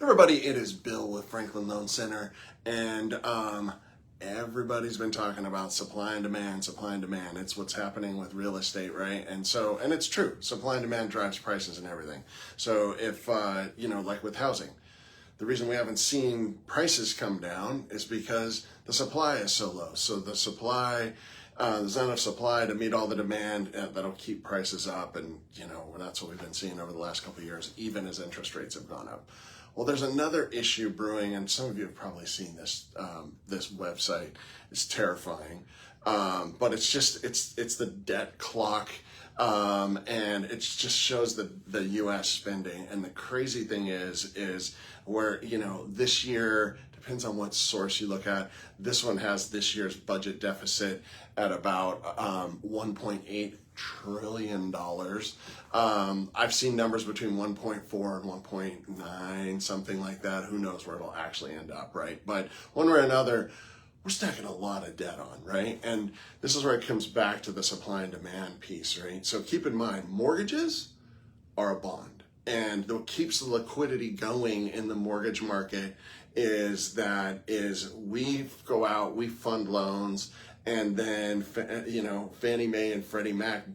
Everybody, it is Bill with Franklin Loan Center, and everybody's been talking about supply and demand, supply and demand. It's what's happening with real estate, right? And it's true. Supply and demand drives prices and everything. So if, like with housing, the reason we haven't seen prices come down is because the supply is so low. So the supply, there's not enough supply to meet all the demand that'll keep prices up. And, that's what we've been seeing over the last couple of years, even as interest rates have gone up. Well, there's another issue brewing, and some of you have probably seen this. This website is terrifying, but it's the debt clock, and it just shows the U.S. spending. And the crazy thing is where this year, depends on what source you look at. This one has this year's budget deficit at about $1.8 trillion. I've seen numbers between 1.4 and 1.9, something like that. Who knows where it'll actually end up, right? But one way or another, we're stacking a lot of debt on, right? And this is where it comes back to the supply and demand piece, right? So keep in mind, mortgages are a bond. And what keeps the liquidity going in the mortgage market is we go out, we fund loans, and then Fannie Mae and Freddie Mac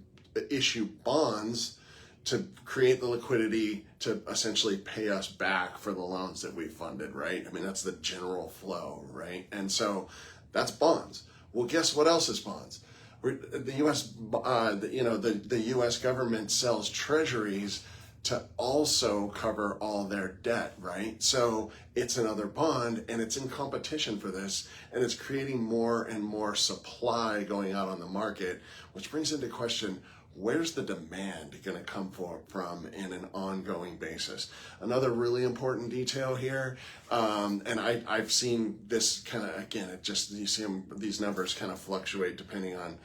issue bonds to create the liquidity to essentially pay us back for the loans that we funded, right? I mean, that's the general flow, right? And so that's bonds. Well, guess what else is bonds? The U.S. The U.S. government sells treasuries to also cover all their debt, right? So it's another bond, and it's in competition for this, and it's creating more and more supply going out on the market, which brings into question, where's the demand going to come from in an ongoing basis? Another really important detail here, and I've seen this kind of, again, you see these numbers kind of fluctuate depending on,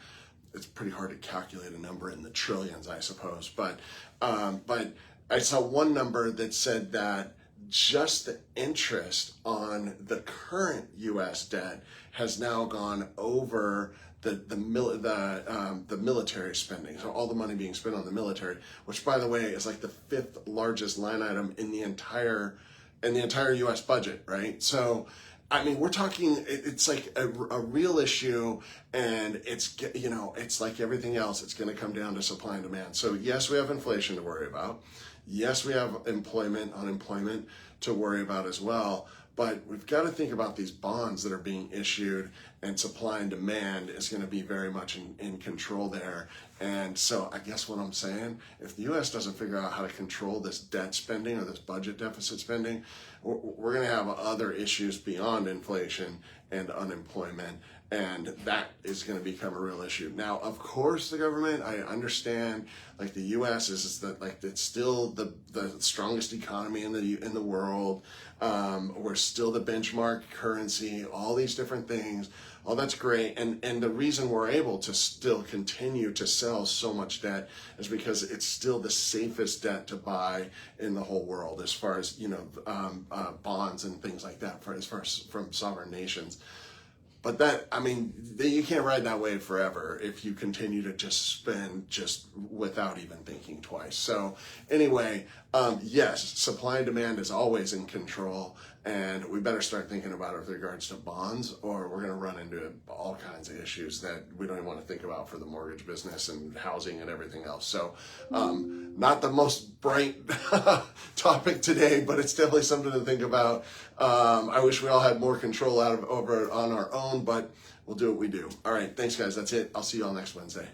it's pretty hard to calculate a number in the trillions, I suppose. But I saw one number that said that just the interest on the current U.S. debt has now gone over the military spending. So all the money being spent on the military, which by the way is like the 5th largest line item in the entire U.S. budget, right? So I mean, we're talking, it's like a real issue, and it's like everything else, it's going to come down to supply and demand. So yes, we have inflation to worry about. Yes, we have unemployment to worry about as well. But we've got to think about these bonds that are being issued, and supply and demand is going to be very much in control there. And so I guess what I'm saying, if the U.S. doesn't figure out how to control this debt spending or this budget deficit spending, we're going to have other issues beyond inflation and unemployment, and that is going to become a real issue. Now, of course, the government, I understand, like the U.S. it's still the strongest economy in the world. We're still the benchmark currency, all these different things. All that's great, and the reason we're able to still continue to sell so much debt is because it's still the safest debt to buy in the whole world, as far as bonds and things like that, from sovereign nations. But you can't ride that wave forever if you continue to just spend just without even thinking twice. So anyway, yes, supply and demand is always in control, and we better start thinking about it with regards to bonds, or we're going to run into all kinds of issues that we don't even want to think about for the mortgage business and housing and everything else. So not the most bright topic today, but it's definitely something to think about. I wish we all had more control over it on our own, but we'll do what we do. All right, thanks guys, that's it. I'll see you all next Wednesday.